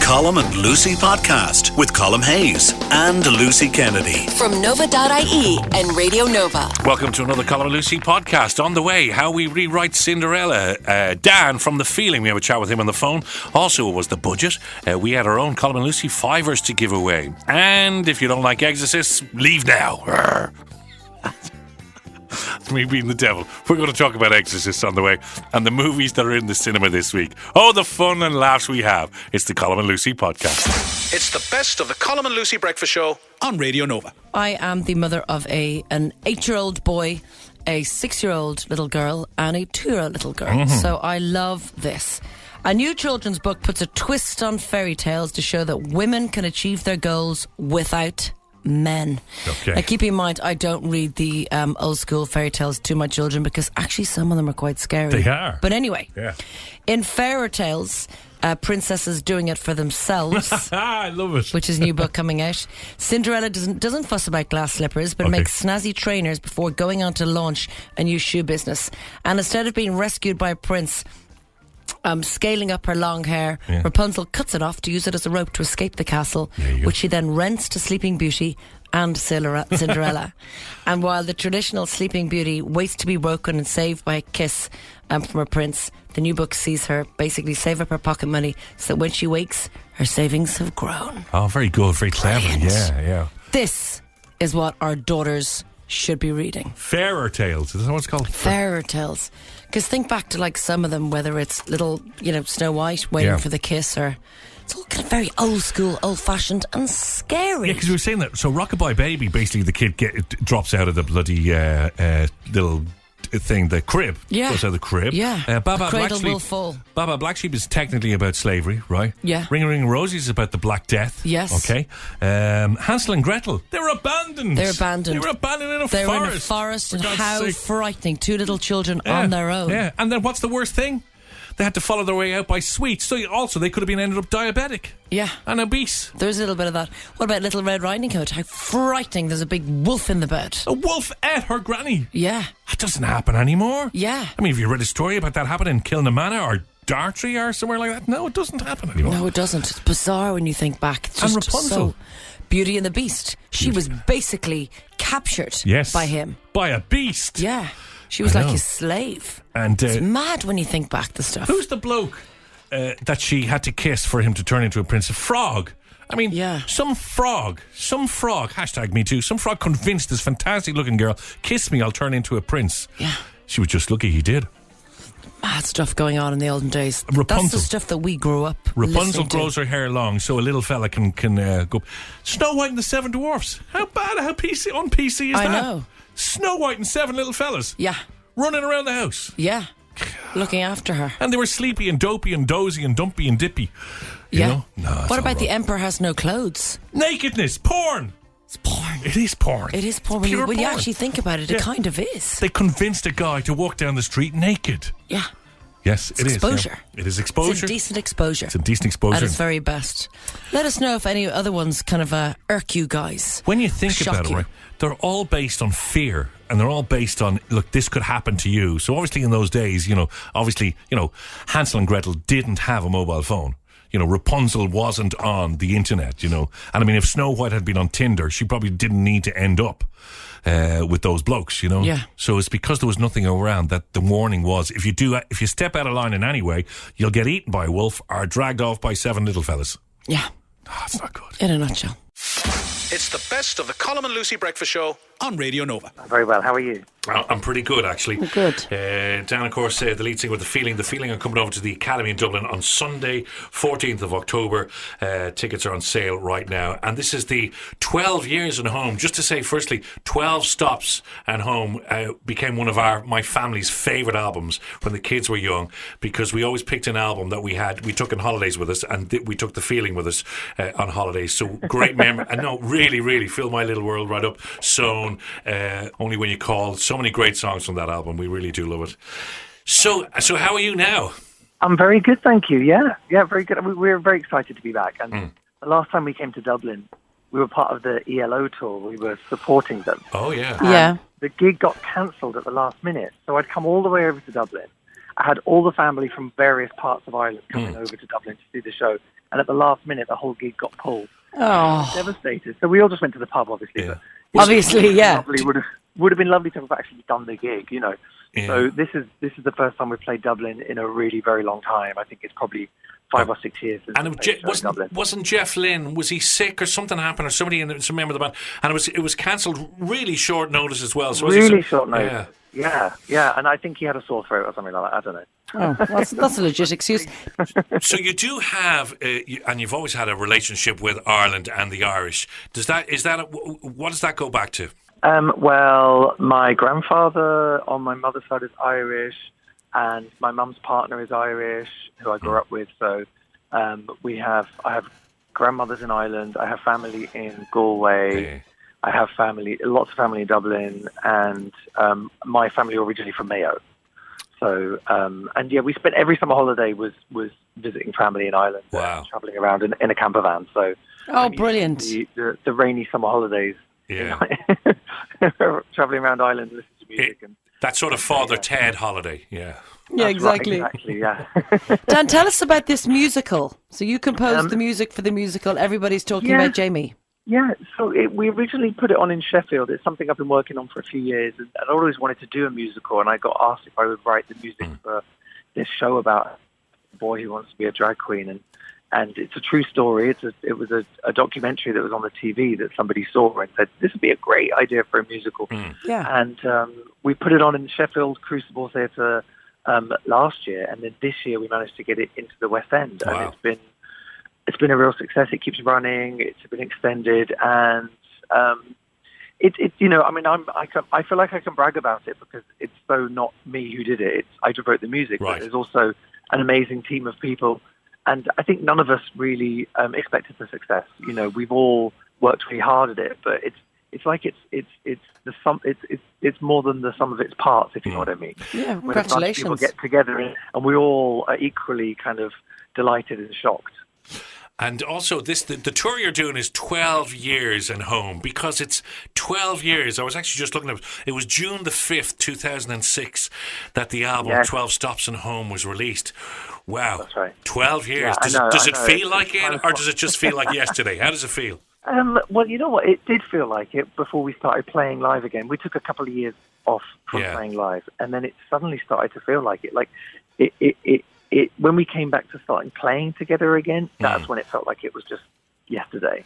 Colm and Lucy Podcast with Colm Hayes and Lucy Kennedy. From Nova.ie and Radio Nova. Welcome to another Colm and Lucy Podcast. On the way, how we rewrite Cinderella. Dan from The Feeling, we have a chat with him on the phone. Also, it was the budget. We had our own Colm and Lucy fivers to give away. And if you don't like exorcists, leave now. Me being the devil. We're going to talk about exorcists on the way and the movies that are in the cinema this week. Oh, the fun and laughs we have. It's the Colm and Lucy Podcast. It's the best of the Colm and Lucy Breakfast Show on Radio Nova. I am the mother of an 8-year-old boy, a 6-year-old little girl and a 2-year-old little girl. So I love this. A new children's book puts a twist on fairy tales to show that women can achieve their goals without men. Okay. Now, keep in mind, I don't read the old school fairy tales to my children because actually some of them are quite scary. They are. But anyway, Yeah. in fairy tales, princesses doing it for themselves. I love it. Which is a new book coming out. Cinderella doesn't fuss about glass slippers, but makes snazzy trainers before going on to launch a new shoe business. And instead of being rescued by a prince, scaling up her long hair, Rapunzel cuts it off to use it as a rope to escape the castle, which she then rents to Sleeping Beauty and Cinderella. And while the traditional Sleeping Beauty waits to be woken and saved by a kiss from her prince, the new book sees her basically save up her pocket money so that when she wakes, her savings have grown. Oh, very good, very clever. Brilliant. Yeah. This is what our daughters should be reading. Fairer tales. Is that what it's called? Fairer tales. Because think back to like some of them, whether it's little, Snow White waiting for the kiss, or it's all kind of very old school, old fashioned and scary. Yeah, because we were saying that. So Rockabye Baby, basically the kid drops out of the bloody little thing, the crib. Yeah. Goes out of the crib. Yeah. Baba the cradle Black will Sheep, fall. Baba Black Sheep is technically about slavery, right? Yeah. Ring a Ring Rosie is about the Black Death. Yes. Okay. Hansel and Gretel, they were abandoned. They're abandoned. They were abandoned in a They forest. were in a forest, and For God's how sake. frightening. 2 little children on their own. Yeah. And then what's the worst thing? They had to follow their way out by sweets. So also they could have been ended up diabetic. Yeah. And obese. There's a little bit of that. What about Little Red Riding Hood? How frightening. There's a big wolf in the bed. A wolf ate her granny. Yeah. That doesn't happen anymore. Yeah. I mean, have you read a story about that happening in Kilnamana or Dartry or somewhere like that? No, it doesn't happen anymore. No, it doesn't. It's bizarre when you think back. It's And just Rapunzel. so Beauty and the Beast. She was basically captured by him. By a beast. Yeah. She was I like know. his slave. And It's mad when you think back the stuff. who's the bloke that she had to kiss for him to turn into a prince? A frog. I mean, some frog, hashtag me too, some frog convinced this fantastic looking girl, kiss me, I'll turn into a prince. Yeah. She was just lucky he did. Mad stuff going on in the olden days. Rapunzel. That's the stuff that we grew up Rapunzel listening to. grows her hair long so a little fella can go. Snow White and the Seven Dwarfs. How un-PC is that? I know. Snow White and 7 little fellas. Yeah. Running around the house. Yeah. Looking after her. And they were sleepy and dopey and dozy and dumpy and dippy. You know? No, it's What all about The wrong. Emperor Has No Clothes? Nakedness, porn. It's porn. It is porn. It is porn. Pure When you porn. actually think about it, it kind of is. They convinced a guy to walk down the street naked. Yeah. Yes, It's it is. exposure. Yeah. It is exposure. It's indecent exposure. It's indecent exposure. At its very best. Let us know if any other ones kind of irk you guys. When you think Shock about it, you. right, they're all based on fear. And they're all based on, look, this could happen to you. So obviously in those days, Hansel and Gretel didn't have a mobile phone. Rapunzel wasn't on the internet, And I mean, if Snow White had been on Tinder, she probably didn't need to end up with those blokes, Yeah. So it's because there was nothing around that the warning was, if you step out of line in any way, you'll get eaten by a wolf or dragged off by 7 little fellas. Yeah. Oh, that's not good. In a nutshell. It's the best of the Colm and Lucy Breakfast Show on Radio Nova. Very well. How are you? Well, I'm pretty good, actually. Good. Dan, of course, the lead singer with The Feeling. The Feeling are coming over to the Academy in Dublin on Sunday, 14th of October. Tickets are on sale right now. And this is the 12 Years in Home. Just to say, firstly, 12 Stops and Home became one of my family's favourite albums when the kids were young, because we always picked an album that we took on holidays with us, and we took The Feeling with us on holidays. So great memory. And no, really, really fill my little world right up. Sewn, Only When You Call. So many great songs from that album. We really do love it. So how are you now? I'm very good, thank you. Yeah, very good. We're very excited to be back. And the last time we came to Dublin, we were part of the ELO tour. We were supporting them. Oh, yeah. Yeah. The gig got cancelled at the last minute, so I'd come all the way over to Dublin. had all the family from various parts of Ireland coming over to Dublin to see the show. And at the last minute, the whole gig got pulled. Oh. Devastated. So we all just went to the pub, obviously. Yeah. But Obviously, yeah. Would have been lovely to have actually done the gig, you know. Yeah. So this is the first time we've played Dublin in a really very long time. I think it's probably 5 or 6 years since And we played a show in Dublin. wasn't Jeff Lynne, was he sick or something happened, or somebody some member of the band, and it was cancelled really short notice as well. So Really short notice. Yeah. And I think he had a sore throat or something like that. I don't know. Oh, that's a legit excuse. So you do have, and you've always had a relationship with Ireland and the Irish. What does that go back to? Well, my grandfather on my mother's side is Irish, and my mum's partner is Irish, who I grew up with. So I have grandmothers in Ireland. I have family in Galway. Okay. I have lots of family in Dublin, and my family originally from Mayo. So, we spent every summer holiday was visiting family in Ireland. Wow. Traveling around in a camper van. So, Brilliant. The rainy summer holidays. Yeah. Traveling around Ireland, listening to music. That sort of Father Ted holiday, yeah. Yeah, exactly. Right, exactly, yeah. Dan, tell us about this musical. So you composed the music for the musical. Everybody's talking about Jamie. Yeah, so we originally put it on in Sheffield. It's something I've been working on for a few years, and I'd always wanted to do a musical, and I got asked if I would write the music for this show about a boy who wants to be a drag queen, and it's a true story. It was a documentary that was on the TV that somebody saw and said, this would be a great idea for a musical. Yeah. And we put it on in the Sheffield Crucible Theatre last year, and then this year we managed to get it into the West End. Wow. And it's been a real success. It keeps running. It's been extended, and I feel like I can brag about it because it's so not me who did it. I just wrote the music, Right. but there's also an amazing team of people, and I think none of us really expected the success. You know, we've all worked really hard at it, but it's more than the sum of its parts, if you know what I mean. Yeah, When a bunch of people congratulations. get together and we all are equally kind of delighted and shocked. And also, the tour you're doing is 12 years and home, because it's 12 years. I was actually just looking at it. Was June the 5th, 2006, that the album Yes. 12 Stops and Home was released. Wow. That's right. 12 years. Yeah, Does I it know. feel It's like it, kind of or does it just feel like yesterday? How does it feel? Well, you know what? It did feel like it before we started playing live again. We took a couple of years off from playing live, and then it suddenly started to feel like it. Like it when we came back to starting playing together again, that's when it felt like it was just yesterday.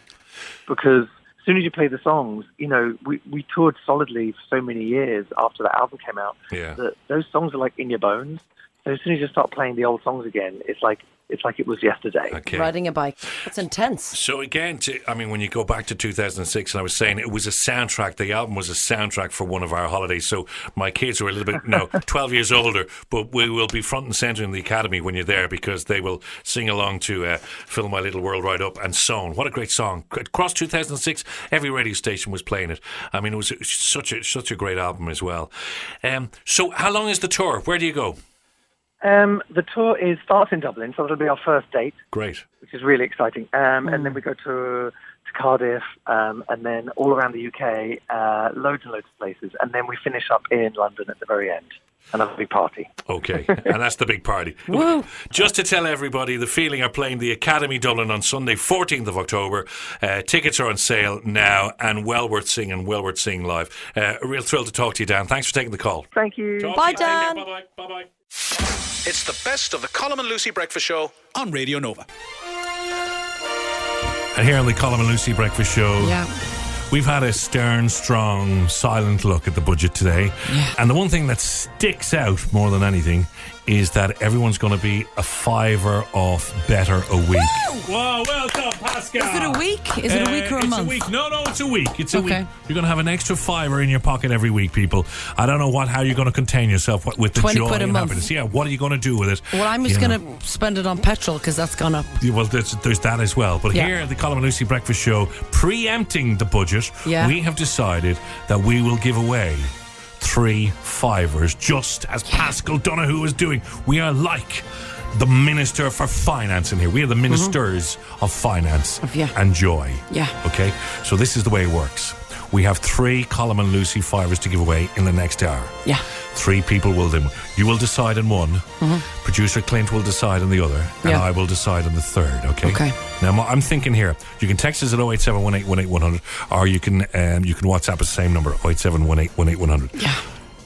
Because as soon as you play the songs, you know, we toured solidly for so many years after the album came out that those songs are like in your bones. So as soon as you start playing the old songs again, it's like it was yesterday. Okay. Riding a bike. That's intense. So again, when you go back to 2006, and I was saying it was a soundtrack, the album was a soundtrack for one of our holidays. So my kids are a little bit, 12 years older, but we will be front and centre in the Academy when you're there, because they will sing along to Fill My Little World Right Up and so on. What a great song. Across 2006, every radio station was playing it. I mean, it was such a great album as well. So how long is the tour? Where do you go? The tour starts in Dublin, so it'll be our first date. Great. Which is really exciting. And then we go to Cardiff, and then all around the UK, loads and loads of places. And then we finish up in London at the very end. Another big party. Okay, and that's the big party. Woo. Just to tell everybody, The Feeling are playing the Academy Dublin on Sunday, 14th of October. Tickets are on sale now, and well worth seeing live. A real thrill to talk to you, Dan. Thanks for taking the call. Thank you. Bye, Dan. Bye-bye. Bye-bye. It's the best of the Colm and Lucy Breakfast Show on Radio Nova. And here on the Colm and Lucy Breakfast Show, we've had a stern, strong, silent look at the budget today. Yeah. And the one thing that sticks out more than anything is that everyone's going to be a $5 off better a week. Woo! Whoa, well done, Pascal. Is it a week? Is it a week or a month? It's a week. No, it's a week. It's a Okay. week. You're going to have an extra $5 in your pocket every week, people. I don't know how you're going to contain yourself with the 20 joy quid a and month. happiness. Yeah, what are you going to do with it? Well, I'm just going to spend it on petrol because that's gone up. Well, there's that as well. But here at the Colm and Lucy Breakfast Show, preempting the budget, we have decided that we will give away 3 $5s, just as Pascal Donoghue is doing. We are like the Minister for Finance in here. We are the Ministers of Finance and Joy. Yeah. Okay? So this is the way it works. We have 3 Colm and Lucy $5s to give away in the next hour. Yeah. 3 people will then. You will decide on one. Producer Clint will decide on the other, and I will decide on the third. Okay. Now I'm thinking here. You can text us at 0871818 or you can WhatsApp us the same number 0871818 Yeah.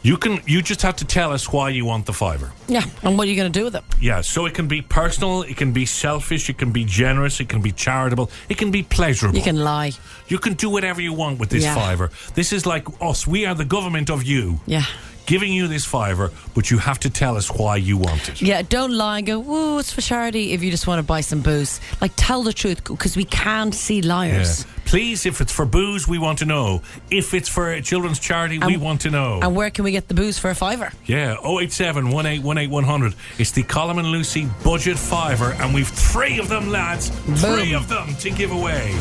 You just have to tell us why you want the fiver. Yeah, and what are you going to do with it? Yeah, so it can be personal, it can be selfish, it can be generous, it can be charitable, it can be pleasurable. You can lie. You can do whatever you want with this fiver. This is like us. We are the government of you. Yeah. Giving you this fiver, but you have to tell us why you want it. Yeah, don't lie and go, "Woo, it's for charity," if you just want to buy some booze. Like, tell the truth, because we can't see liars. Yeah. Please, if it's for booze, we want to know. If it's for a children's charity, we want to know. And where can we get the booze for a fiver? Yeah, 0871818 It's the Colm and Lucy budget fiver, and we've 3 of them, lads. Boom. 3 of them to give away.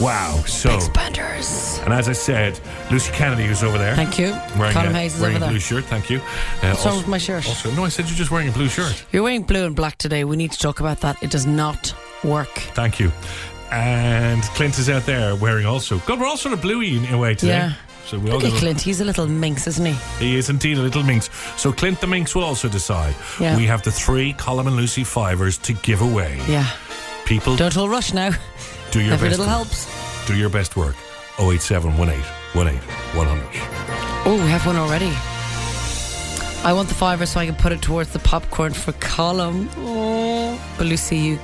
Wow, so... Big spenders. And as I said, Lucy Kennedy is over there. Thank you. Colm Hayes is over wearing a there. blue shirt, thank you. What's wrong with my shirt? No, I said you're just wearing a blue shirt. You're wearing blue and black today. We need to talk about that. It does not work. Thank you. And Clint is out there wearing also... God, we're all sort of bluey in a way today. Yeah. So we Look at Clint. He's a little minx, isn't he? He is indeed a little minx. So Clint the minx will also decide. Yeah. We have the 3 Colm and Lucy fivers to give away. Yeah. People... Don't all rush now. Do your Every best. little helps. Do your best work. 0871818 100. Oh, we have one already. I want the fiver so I can put it towards the popcorn for Colm. Oh, but Lucy, you...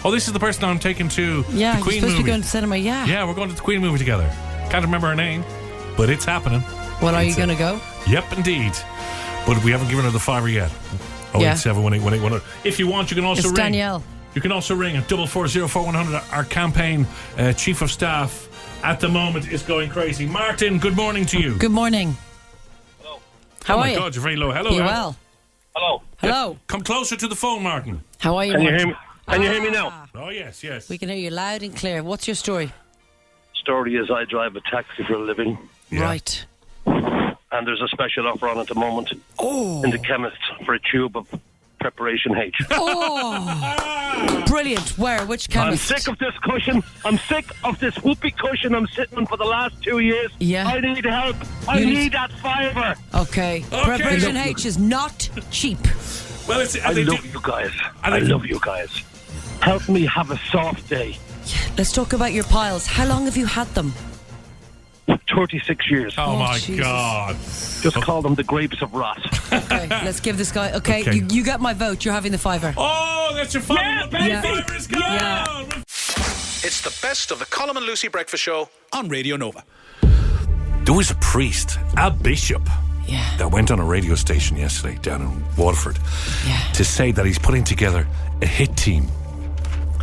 Oh, this is the person I'm taking to Yeah, the you're Queen supposed movie. to be going to cinema, yeah. Yeah, we're going to the Queen movie together. Can't remember her name, but it's happening. Well, are you going to go? Yep, indeed. But we haven't given her the fiver yet. Yeah. 0871818 If you want, you can also It's ring. Danielle. You can also ring at 4404100. Our campaign chief of staff at the moment is going crazy. Martin, good morning to you. Good morning. Hello. How are Oh my you? God, you're very low. Hello. Are you well? Hello. Hello. Come closer to the phone, Martin. How are you? Can you Martin? hear me? Can you hear me now? Oh, yes, yes. We can hear you loud and clear. What's your story? Story is I drive a taxi for a living, Yeah. Right. and there's a special offer on at the moment in the chemist for a tube of Preparation H. Oh, brilliant. Where? Which I'm chemist? sick of this cushion. I'm sick of this whoopee cushion I'm sitting on for the last 2 years. Yeah. I need help. I You need- need that fiver. Okay. Preparation H is not cheap. Well, it's, I they love do- you guys. And I they- love you guys. Help me have a soft day. Let's talk about your piles. How long have you had them? 36 years. Oh, my Jesus. God. Just call them the grapes of wrath. Okay, let's give this guy. Okay, Okay. You get my vote. You're having the fiver. Oh, that's your fiver. Yeah, The baby. fiver is gone. Yeah. It's the best of the Colm and Lucy Breakfast Show on Radio Nova. There was a priest, a bishop, Yeah. that went on a radio station yesterday down in Waterford Yeah. to say that he's putting together a hit team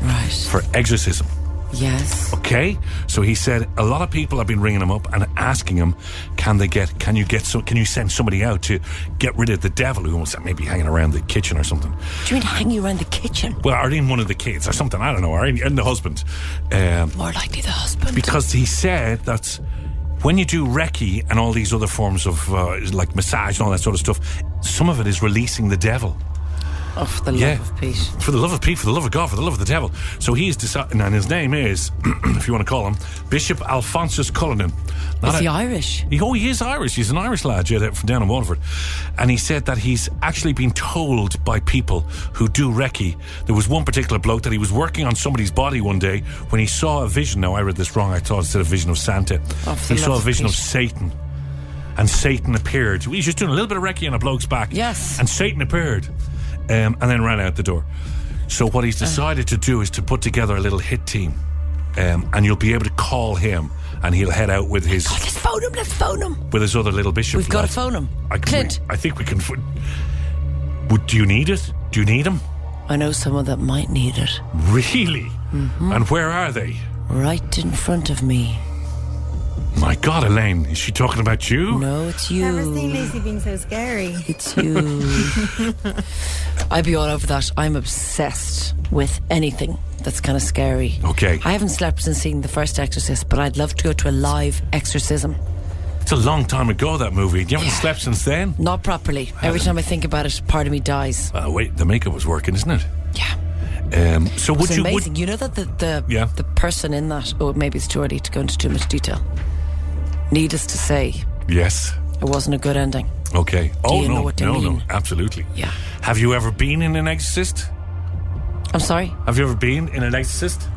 Right. for exorcism. Yes. Okay, so he said a lot of people have been ringing him up and asking him, can you send somebody out to get rid of the devil who was maybe hanging around the kitchen or something? Do you mean hanging around the kitchen? Well, or in one of the kids or something, I don't know, or in the husband. More likely the husband. Because he said that when you do Reiki and all these other forms of like massage and all that sort of stuff, some of it is releasing the devil. Oh, for the love of Pete. For the love of Pete, for the love of God, for the love of the devil. So he's decided, and his name is, if you want to call him, Bishop Alphonsus Cullinan. Is he Irish? He is Irish. He's an Irish lad, yeah, from down in Waterford. And he said that he's actually been told by people who do Reiki. There was one particular bloke that he was working on somebody's body one day when he saw a vision. Now, I read this wrong. I thought it said a vision of Santa. Oh, for He the saw a love of vision of Pete. Satan. And Satan appeared. He's just doing a little bit of Reiki on a bloke's back. Yes. And Satan appeared. And then ran out the door. So what he's decided to do is to put together a little hit team. And you'll be able to call him and he'll head out with his... Let's phone him. With his other little bishop. We've got to lads. phone him. Clint. Clint. I think we can... Do you need it? Do you need him? I know someone that might need it. Really? Mm-hmm. And where are they? Right in front of me. My God, Elaine, is she talking about you? No, it's you. Never seen Lucy being so scary. It's you. I'd be all over that. I'm obsessed with anything that's kind of scary. Okay. I haven't slept since seeing the first Exorcist, but I'd love to go to a live exorcism. It's a long time ago, that movie. You haven't Yeah. slept since then? Not properly. Every time I think about it, part of me dies. Wait, the makeup was working, isn't it? Yeah. So would It's you... amazing. You know that Yeah. the person in that, oh, maybe it's too early to go into too much detail. Needless to say, Yes. it wasn't a good ending. Okay. you know what I mean? No, absolutely. Yeah. Have you ever been in an exorcist? I'm sorry? Have you ever been in an exorcist?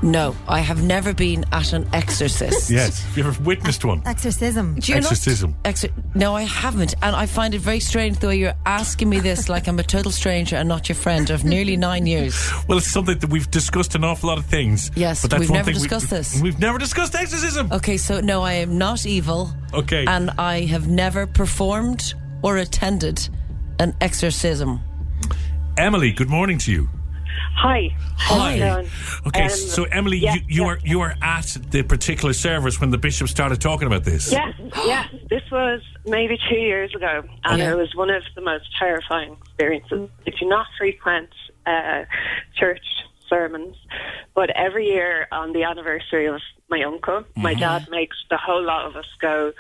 No, I have never been at an exorcist. Yes. Have you ever witnessed one? Exorcism. Do you Exorcism. No, I haven't. And I find it very strange the way you're asking me this like I'm a total stranger and not your friend of nearly 9 years. Well, it's something that we've discussed an awful lot of things. Yes, but that's we've one never thing discussed this. We've never discussed exorcism. Okay, so no, I am not evil. Okay. And I have never performed or attended an exorcism. Emily, good morning to you. Hi. Hi. Okay, so Emily, yeah, you were at the particular service when the bishop started talking about this. Yes. This was maybe 2 years ago, and it was one of the most terrifying experiences. I do not frequent church sermons, but every year on the anniversary of my uncle, my dad makes the whole lot of us go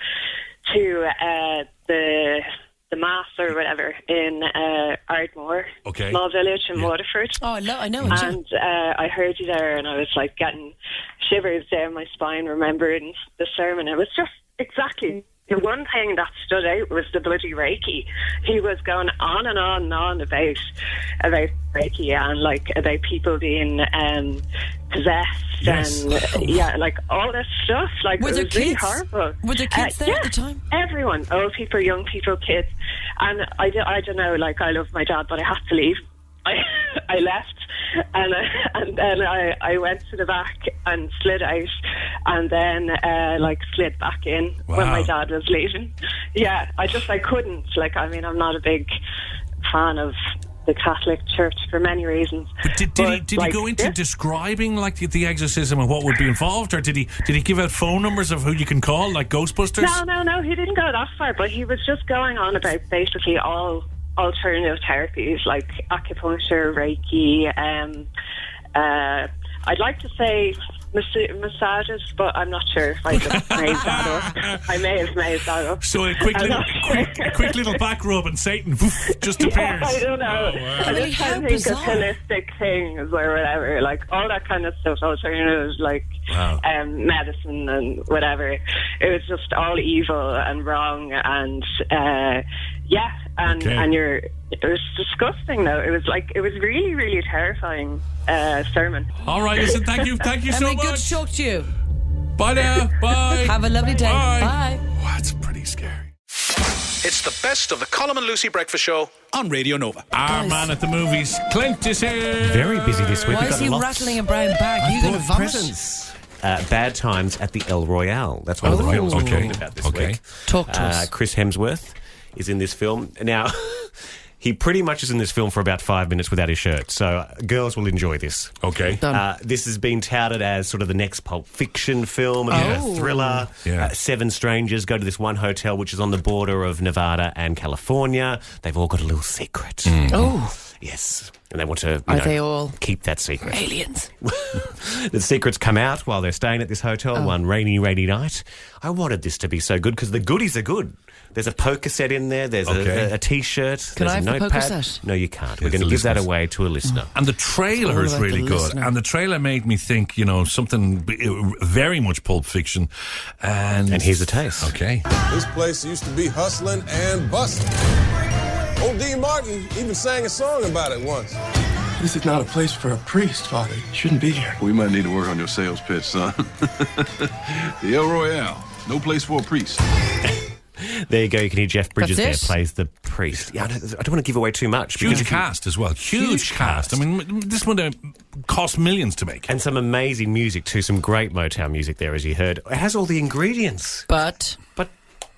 to the mass or whatever in Ardmore, small village in Waterford. Oh, I know it. And I heard you there, and I was like getting shivers down my spine remembering the sermon. It was just exactly the one thing that stood out was the bloody Reiki. He was going on and on and on about Reiki and like about people being possessed and like all this stuff. Like, were it there was really kids? horrible. Were there kids there at the time? Everyone, old people, young people, kids. And I don't know, like, I love my dad, but I had to leave. I left, and then I went to the back and slid out, and then slid back in when my dad was leaving. Yeah, I couldn't. Like, I mean, I'm not a big fan of the Catholic Church for many reasons. But did he go into describing like the exorcism and what would be involved, or did he give out phone numbers of who you can call, like Ghostbusters? No, he didn't go that far, but he was just going on about basically all alternative therapies like acupuncture, Reiki, I'd like to say massages, but I'm not sure if I just made that up. I may have made that up. So a quick little back rub and Satan just appears. I don't know. Oh, wow. I just can't think of holistic things or whatever, like all that kind of stuff, alternatives like medicine and whatever. It was just all evil and wrong and it was disgusting though. It was really, really terrifying sermon. All right, listen, thank you so Emily, much. good to talk to you. Bye now. Bye. Have a lovely day. Bye. Oh, that's pretty scary. It's the best of the Colm and Lucy Breakfast Show on Radio Nova. Our man at the movies, Clint, is here. Very busy this week. Why We've is got he lots. rattling a brown bag? Are you going to vomit? Presents. Bad Times at the El Royale. That's one of the films we're talking about this week. Talk to us. Chris Hemsworth is in this film. Now, he pretty much is in this film for about 5 minutes without his shirt, so girls will enjoy this. Okay. This has been touted as sort of the next Pulp Fiction film, a thriller. Yeah. 7 strangers go to this one hotel which is on the border of Nevada and California. They've all got a little secret. Oh. Yes. And they want to they all keep that secret. aliens? The secrets come out while they're staying at this hotel one rainy night. I wanted this to be so good because the goodies are good. There's a poker set in there. There's a T-shirt. Can there's I have a the notepad. poker set? No, you can't. We're going to give that away to a listener. And the trailer is about really the good. listener. And the trailer made me think, something very much Pulp Fiction. And here's a taste. Okay. This place used to be hustling and bustling. Old Dean Martin even sang a song about it once. This is not a place for a priest, Father. You shouldn't be here. We might need to work on your sales pitch, son. The El Royale, no place for a priest. There you go. You can hear Jeff Bridges That's there, plays the priest. Yeah, I don't want to give away too much. Huge cast as well. Huge cast. I mean, this one cost millions to make. And some amazing music too. Some great Motown music there, as you heard. It has all the ingredients. But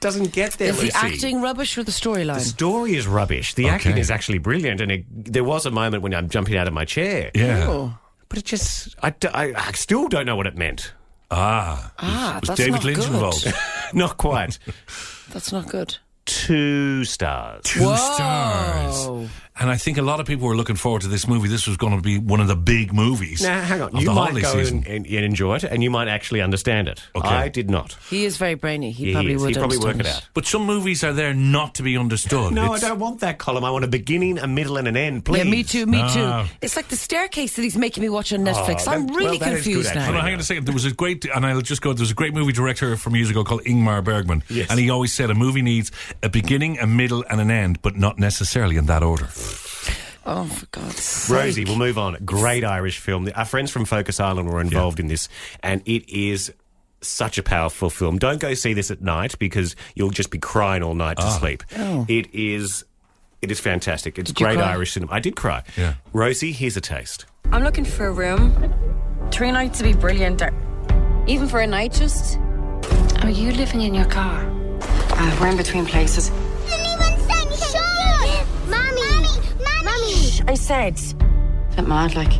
Doesn't get there, is Lucy. the acting rubbish or the storyline? The story is rubbish. The acting is actually brilliant. And there was a moment when I'm jumping out of my chair. Yeah. Oh. But it just... I still don't know what it meant. Was that's David not Lynch good. involved? Not quite. That's not good. 2 stars. 2 stars. And I think a lot of people were looking forward to this movie. This was going to be one of the big movies. Now, hang on. Of You the might holiday go season. and enjoy it, and you might actually understand it. Okay. I did not. He is very brainy. He He probably is. would He'd probably work understand it out. But some movies are there not to be understood. No, It's- I don't want that, Colm. I want a beginning, a middle, and an end, please. Yeah, me too, me No. too. It's like the staircase that he's making me watch on Netflix. I'm that- really well, that is good, confused actually. Hold now. on, hang on a second. There was a great, and I'll just go, there's a great movie director from years ago called Ingmar Bergman. Yes. And he always said a movie needs a beginning, a middle, and an end, but not necessarily in that order. Oh, for God's sake. Rosie, we'll move on. Great Irish film. Our friends from Focus Island were involved in this, and it is such a powerful film. Don't go see this at night because you'll just be crying all night to sleep. Oh. It is fantastic. It's Did you great cry? Irish cinema. I did cry. Yeah. Rosie, here's a taste. I'm looking for a room. 3 nights to be brilliant. Even for a night, just. Are you living in your car? We're in between places. Mommy! I said. Bit mad, like.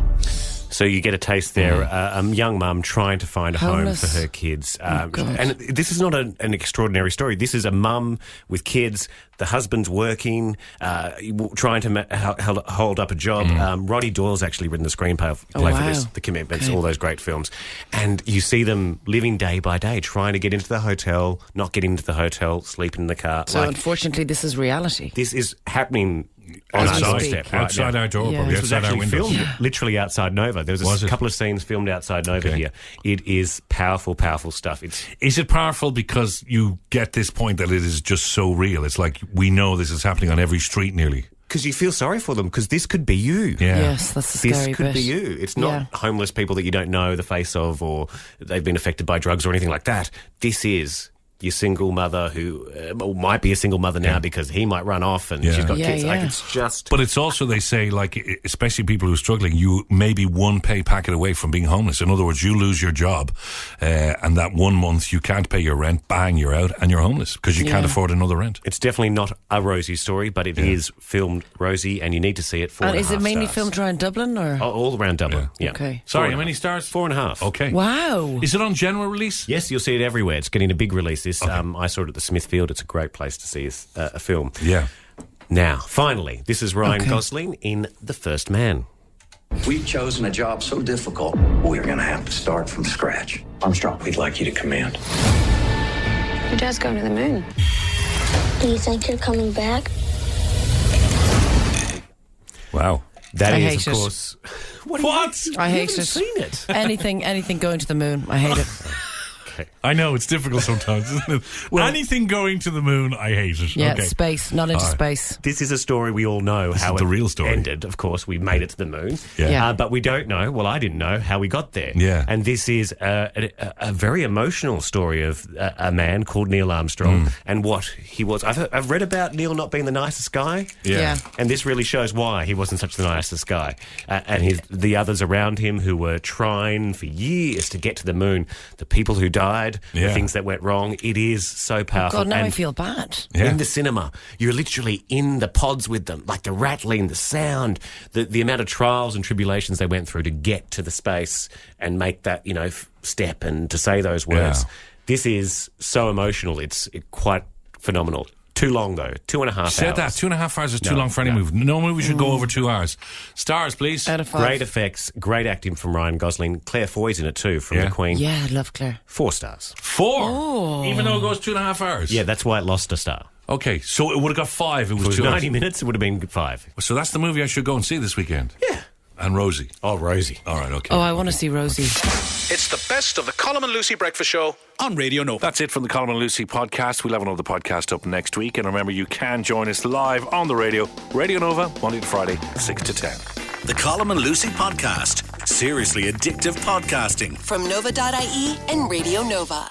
So you get a taste there. A young mum trying to find a Homeless. home for her kids. God. And this is not an extraordinary story. This is a mum with kids. The husband's working, trying to hold up a job. Roddy Doyle's actually written the screenplay for wow. this, The Commitments, all those great films. And you see them living day by day, trying to get into the hotel, not getting into the hotel, sleeping in the car. So unfortunately, this is reality. This is happening on As our we doorstep speak. right Outside now. our door, Yeah. probably This was outside our actually windows. filmed literally outside Nova. There was Was a it? couple of scenes filmed outside Nova Okay. here. It is powerful, powerful stuff. Is it powerful because you get this point that it is just so real? It's like we know this is happening on every street nearly. Because you feel sorry for them, because this could be you. Yeah. Yes, that's the scary This could bit. be you. It's not homeless people that you don't know the face of or they've been affected by drugs or anything like that. This is your single mother who might be a single mother now because he might run off and she's got kids. Like, it's just... But it's also, they say, like, especially people who are struggling, you may be one pay packet away from being homeless. In other words, you lose your job and that 1 month you can't pay your rent, bang, you're out and you're homeless because you can't afford another rent. It's definitely not a Rosie story, but it is filmed Rosie, and you need to see it. 4.5 And is it mainly stars. filmed around Dublin or? All around Dublin. Yeah. Okay. Sorry, how many stars? 4.5. Okay. Wow. Is it on general release? Yes, you'll see it everywhere. It's getting a big release. This I saw it at the Smithfield. It's a great place to see a film. Yeah. Now, finally, this is Ryan Gosling in The First Man. We've chosen a job so difficult, we're going to have to start from scratch. Armstrong, we'd like you to command. Your dad's going to the moon. Do you think you're coming back? Wow. That I is, hate of it. course... What? I You hate haven't it. seen it. Anything going to the moon. I hate it. I know, it's difficult sometimes, isn't it? Well, anything going to the moon, I hate it. Yeah, Okay. space, not into space. This is a story we all know how is the it real story. ended. Of course, we made it to the moon. Yeah. But we don't know, well, I didn't know how we got there. Yeah. And this is a very emotional story of a man called Neil Armstrong and what he was. I've read about Neil not being the nicest guy. Yeah. And this really shows why he wasn't such the nicest guy. And the others around him who were trying for years to get to the moon, the people who died, the things that went wrong, it is so powerful. God, now And I feel bad. in the cinema, you're literally in the pods with them, like the rattling, the sound, the amount of trials and tribulations they went through to get to the space and make that, step and to say those words. Yeah. This is so emotional. It's quite phenomenal. Too long, though. 2.5 hours. Said that. 2.5 hours is too long for any movie. No movie should go over 2 hours. Stars, please. Out of 5. Great effects, great acting from Ryan Gosling. Claire Foy's in it too, from The Queen. Yeah, I love Claire. 4 stars. 4? Even though it goes 2.5 hours? Yeah, that's why it lost a star. Okay, so it would have got 5. It was, If it was 2 90 hours. minutes, it would have been 5. So that's the movie I should go and see this weekend? Yeah. And Rosie. Oh, Rosie. All right, okay. Oh, I want to see Rosie. It's the best of the Colm and Lucy Breakfast Show on Radio Nova. That's it from the Colm and Lucy podcast. We'll have another podcast up next week. And remember, you can join us live on the radio. Radio Nova, Monday to Friday, 6 to 10. The Colm and Lucy Podcast. Seriously addictive podcasting. From Nova.ie and Radio Nova.